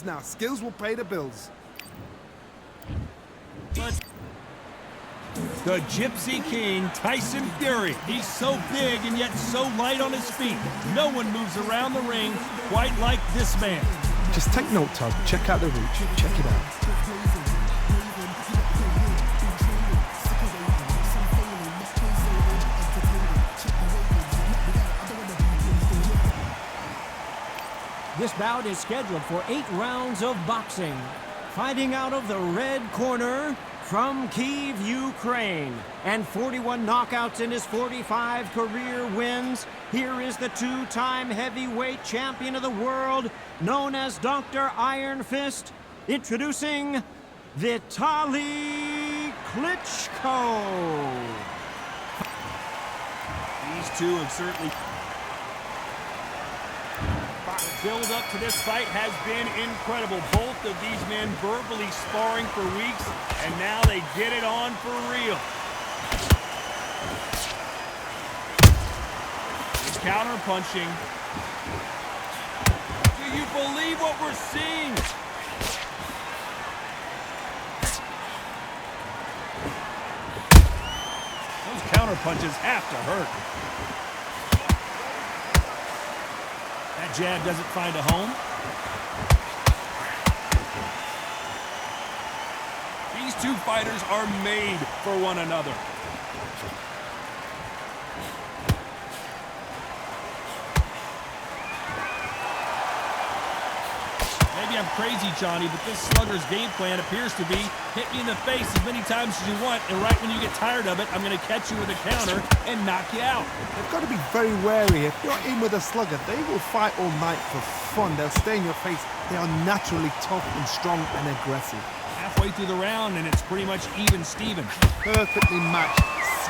now. Skills will pay the bills. The Gypsy King, Tyson Fury. He's so big and yet so light on his feet. No one moves around the ring quite like this man. Just take note, Todd. Check out the reach. Check it out. This bout is scheduled for 8 rounds of boxing. Fighting out of the red corner, from Kyiv, Ukraine, and 41 knockouts in his 45 career wins, here is the 2-time heavyweight champion of the world, known as Dr. Iron Fist, introducing Vitaly Klitschko. These two have certainly... The build up to this fight has been incredible. Both of these men verbally sparring for weeks, and now they get it on for real. He's counter punching. Do you believe what we're seeing? Those counter punches have to hurt. That jab doesn't find a home. These two fighters are made for one another. Maybe I'm crazy, Johnny, but this slugger's game plan appears to be hit me in the face as many times as you want, and right when you get tired of it, I'm going to catch you with a counter and knock you out. They've got to be very wary. If you're in with a slugger, they will fight all night for fun. They'll stay in your face. They are naturally tough and strong and aggressive. Halfway through the round, and it's pretty much even-steven. Perfectly matched.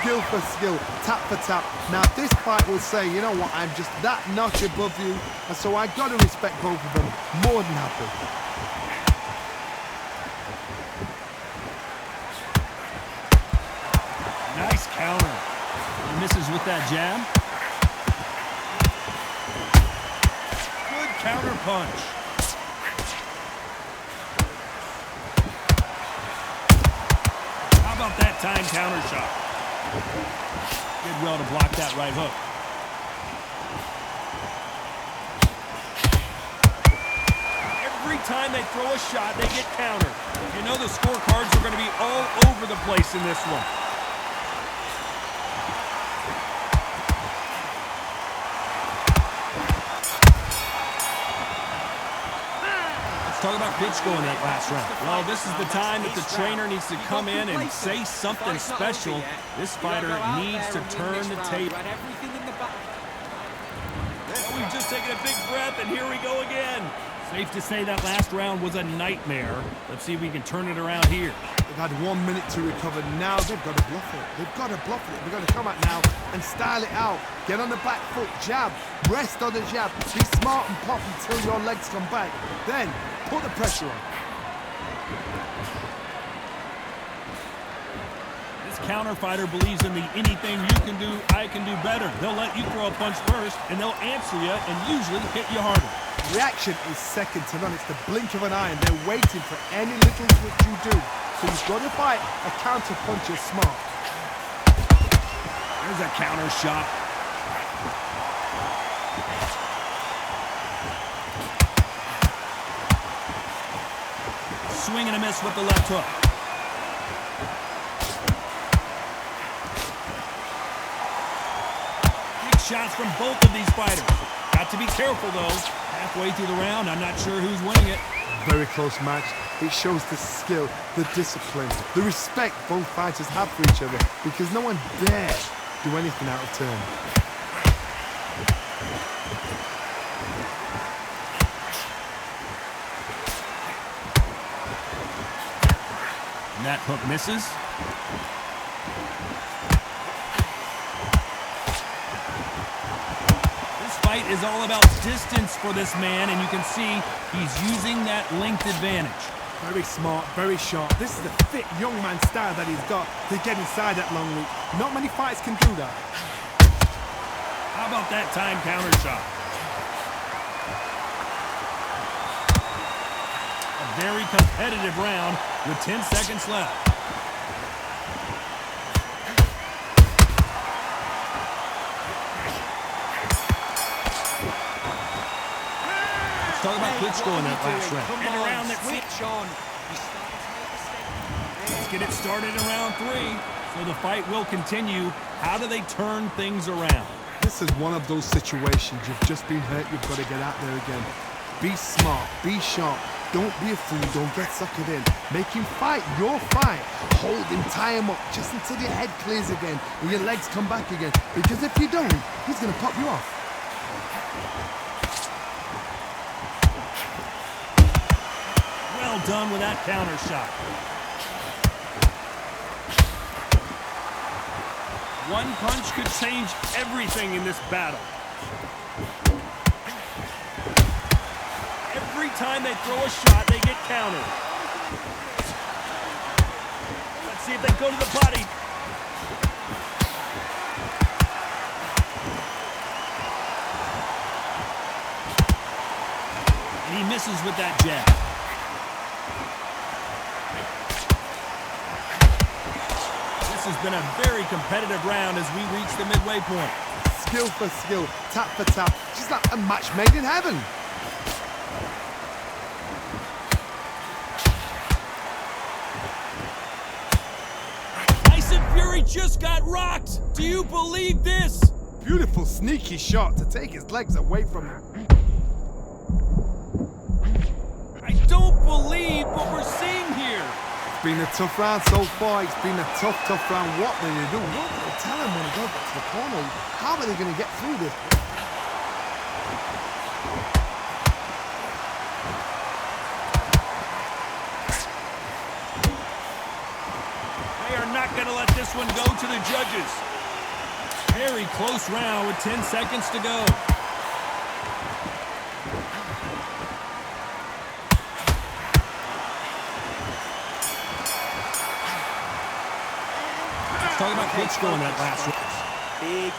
Skill for skill, tap for tap. Now this fight will say, you know what, I'm just that notch above you, and so I got to respect both of them more than happy. Nice counter. He misses with that jab. Good counter punch. How about that time counter shot? Did well to block that right hook. Every time they throw a shot, they get countered. You know the scorecards are going to be all over the place in this one. Talk about Klitschko in that last round. Well, this is the time that the trainer needs to come in and say something special. This fighter needs to turn the table. We've just taken a big breath, and here we go again. Safe to say that last round was a nightmare. Let's see if we can turn it around here. They've had 1 minute to recover. Now they've got to bluff it. They've got to bluff it. They've got to come out now and style it out. Get on the back foot, jab, rest on the jab. Be smart and pop until your legs come back. Then put the pressure on. This counter fighter believes in the anything you can do, I can do better. They'll let you throw a punch first, and they'll answer you and usually hit you harder. Reaction is second to none. It's the blink of an eye, and they're waiting for any little switch you do. So you've got to fight a counter puncher smart. There's a counter shot. Swing and a miss with the left hook. Big shots from both of these fighters. Got to be careful, though. Halfway through the round, I'm not sure who's winning it. Very close match. It shows the skill, the discipline, the respect both fighters have for each other, because no one dares do anything out of turn. And that hook misses. This fight is all about distance for this man, and you can see he's using that length advantage. Very smart, very sharp. This is the fit young man style that he's got to get inside that long reach. Not many fights can do that. How about that time counter shot? very competitive round with 10 seconds left. Let's talk about Klitschko in that last round. Come And on, around that switch on. You're starting to make a statement. Let's get it started in round 3. So the fight will continue. How do they turn things around? This is one of those situations. You've just been hurt. You've got to get out there again. Be smart. Be sharp. Don't be a fool. Don't get suckered in. Make him fight your fight. Hold him. Tie him up just until your head clears again and your legs come back again. Because if you don't, he's going to pop you off. Well done with that counter shot. One punch could change everything in this battle. Every time they throw a shot, they get countered. Let's see if they go to the body. And he misses with that jab. This has been a very competitive round as we reach the midway point. Skill for skill, tap for tap, just like a match made in heaven. Tyson Fury just got rocked. Do you believe this? Beautiful sneaky shot to take his legs away from him. I don't believe what we're seeing here. It's been a tough round so far. It's been a tough round. What do they do? What do they tell him when he goes back to the corner? How are they going to get through this? They are not going to let this one go to the judges. Very close round with 10 seconds to go. Talk about Klitschko in that last round. Big.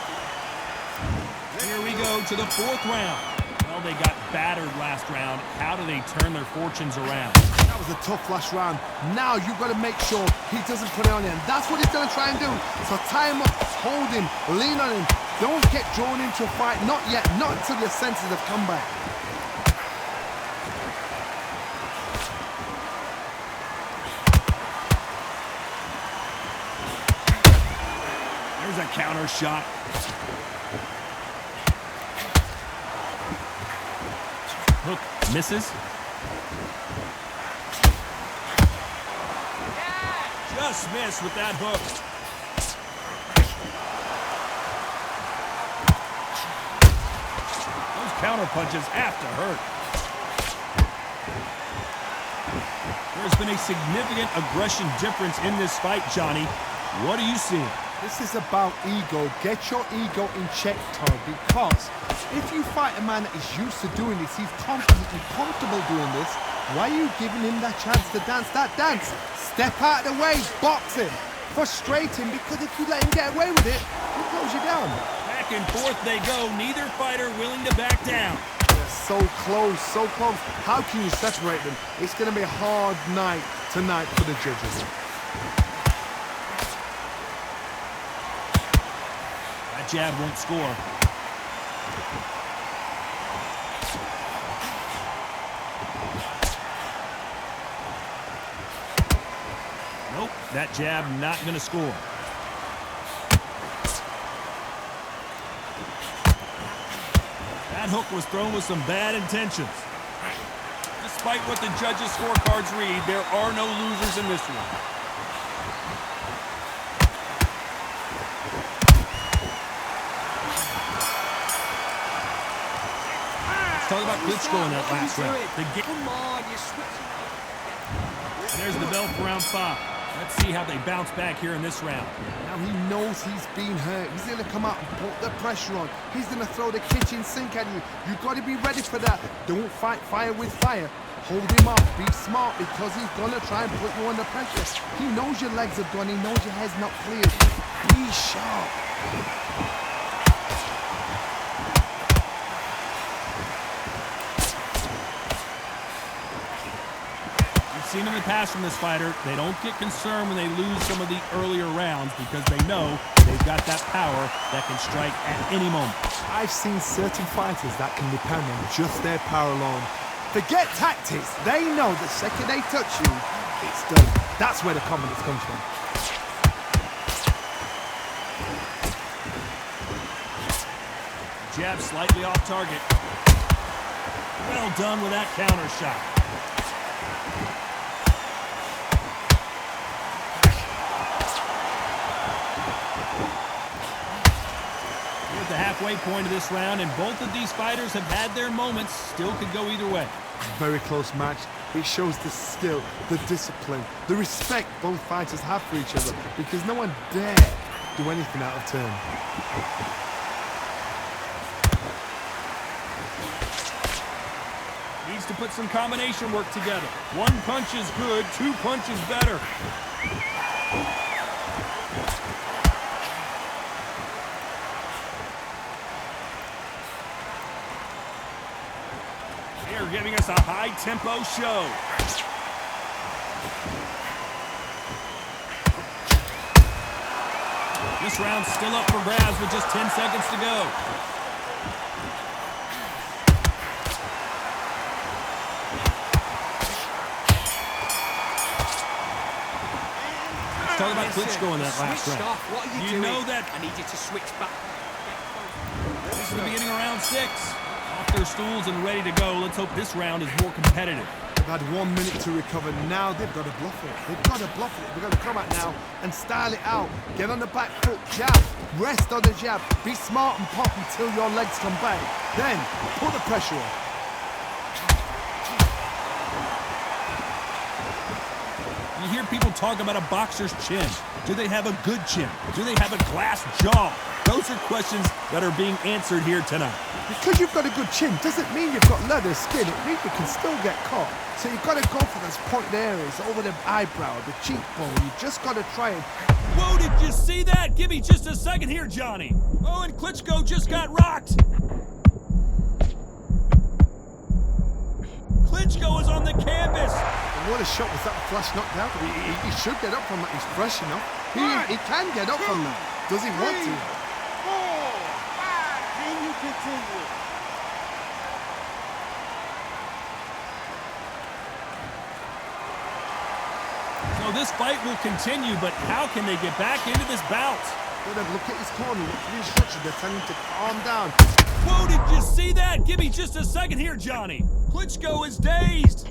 Here we go to the 4th round. Well, they got battered last round. How do they turn their fortunes around? That was a tough last round. Now you've got to make sure he doesn't put it on you. And that's what he's going to try and do. So tie him up, hold him, lean on him. Don't get drawn into a fight. Not yet. Not until your senses have come back. There's a counter shot. Hook misses. Just missed with that hook. Those counter punches have to hurt. There's been a significant aggression difference in this fight, Johnny. What are you seeing? This is about ego. Get your ego in check, Todd, because if you fight a man that is used to doing this, he's confident and comfortable doing this, why are you giving him that chance to dance that dance? Step out of the way, box him, frustrate him, because if you let him get away with it, he'll close you down. Back and forth they go, neither fighter willing to back down. They're so close, so close. How can you separate them? It's going to be a hard night tonight for the judges. Jab won't score. Nope, that jab not going to score. That hook was thrown with some bad intentions. Despite what the judges' scorecards read, there are no losers in this one. Talk about Klitschko in that last round. Come on, you're switching. There's the bell for round 5. Let's see how they bounce back here in this round. Now he knows he's been hurt. He's going to come out and put the pressure on. He's going to throw the kitchen sink at you. You've got to be ready for that. Don't fight fire with fire. Hold him up. Be smart, because he's going to try and put you under pressure. He knows your legs are gone. He knows your head's not cleared. Be sharp. seen in the past from this fighter, they don't get concerned when they lose some of the earlier rounds because they know they've got that power that can strike at any moment. I've seen certain fighters that can depend on just their power alone. Forget tactics. They know the second they touch you, it's done. That's where the confidence comes from. Jab slightly off target. Well done with that counter shot. We're at the halfway point of this round, and both of these fighters have had their moments. Still could go either way. Very close match. It shows the skill, the discipline, the respect both fighters have for each other because no one dare do anything out of turn. Needs to put some combination work together. One punch is good, two punches better. They're giving us a high-tempo show. This round's still up for grabs with just 10 seconds to go. Talk about Klitschko in that last round. What are you You doing? know that I need you to switch back. this is the beginning of round 6. Off their stools and ready to go. Let's hope this round is more competitive. They've had 1 minute to recover. Now they've got to bluff it. They've got to bluff it. They've got to come out now and style it out. Get on the back foot, jab. Rest on the jab. Be smart and pop until your legs come back. Then put the pressure on. You hear people talk about a boxer's chin. Do they have a good chin? Do they have a glass jaw? Those are questions that are being answered here tonight. Because you've got a good chin doesn't mean you've got leather skin. It means you can still get caught. So you've got to go for those pointed areas over the eyebrow, the cheekbone. You just got to try and... Whoa, did you see that? Give me just a second here, Johnny. Oh, and Klitschko just got rocked. Klitschko is on the canvas. What a shot was that flash knocked out? He should get up from that. He's fresh enough. He can get up from that. Does he want to? 4, 5. Can you continue? So this fight will continue, but how can they get back into this bout? Look at his corner. Look at the instructions. They're telling him to calm down. Whoa, did you see that? Give me just a second here, Johnny. Klitschko is dazed.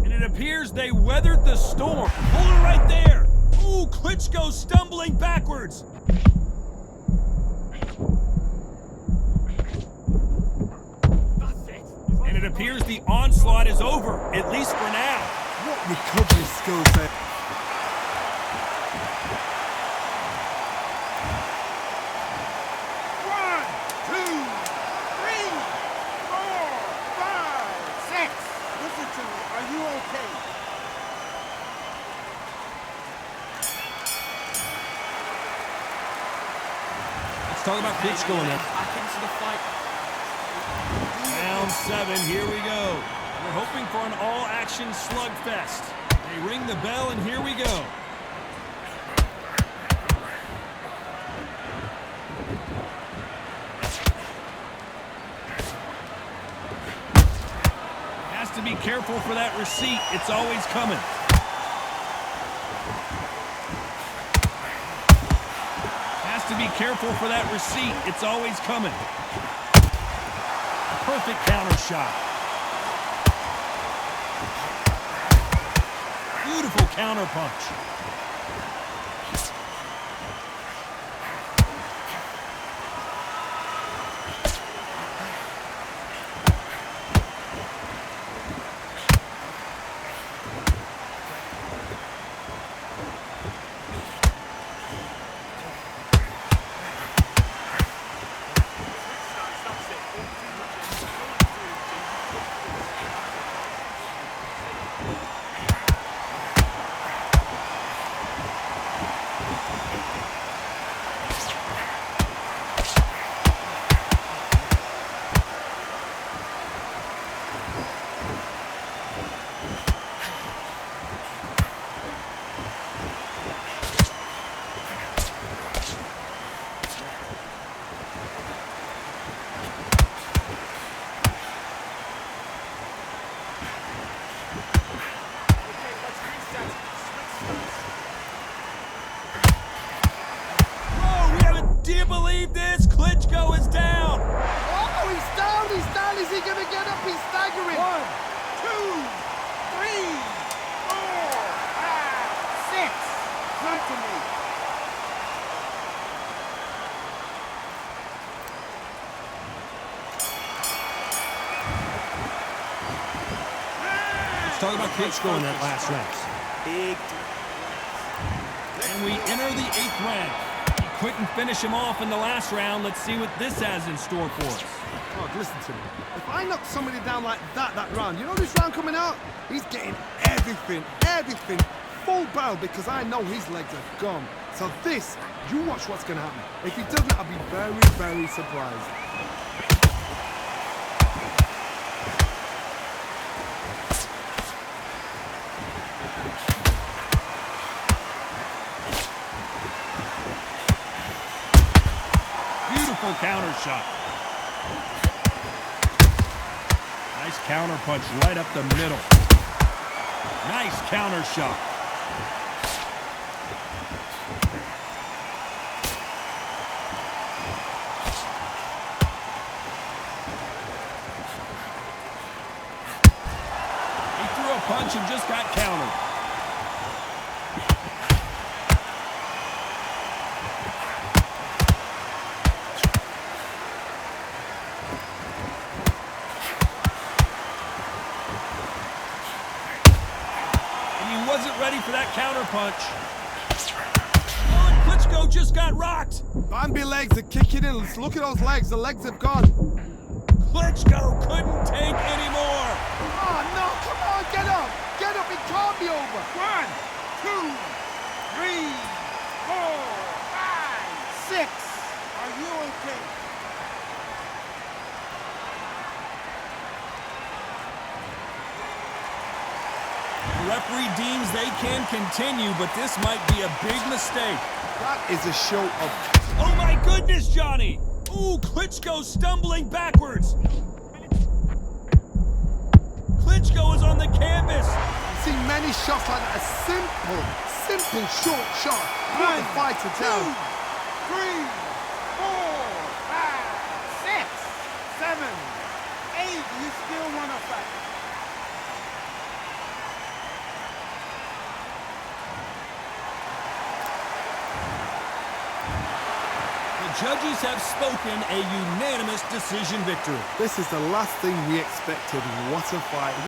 And it appears they weathered the storm. Hold it right there. Ooh, Klitschko stumbling backwards. And it appears the onslaught is over, at least for now. What recovery skills there. Let's talk about Klitschko in that. Back into the fight. Round 7, here we go. We're hoping for an all-action slugfest. They ring the bell, and here we go. Has to be careful for that receipt. It's always coming. Has to be careful for that receipt. It's always coming. Perfect counter shot. Beautiful counter punch. Let's talk about Klitschko in that last round. Big. And we enter the 8th round. He couldn't finish him off in the last round. Let's see what this has in store for us. Oh, listen to me. If I knock somebody down like that round, you know this round coming out? He's getting everything, full barrel because I know his legs are gone. So this, you watch what's going to happen. If he doesn't, I'll be very, very surprised. Beautiful counter shot. Nice counter punch right up the middle. Nice counter shot. He threw a punch and just got countered. Wasn't ready for that counter punch. Oh, and Klitschko just got rocked. Bambi legs are kicking in. Let's look at those legs. The legs have gone. Klitschko couldn't take anymore. Oh, no. Come on. Get up. Get up. It can't be over. 1, 2, 3, 4, 5, 6. Are you okay? The referee deems they can continue, but this might be a big mistake. That is a show of... Oh my goodness, Johnny! Ooh, Klitschko stumbling backwards. Klitschko is on the canvas. I've seen many shots like that. A simple short shot. Put the fighter 2, 3, 4, down. 5, 6, 7, 8. You still want to fight? The judges have spoken, a unanimous decision victory. This is the last thing we expected. What a fight.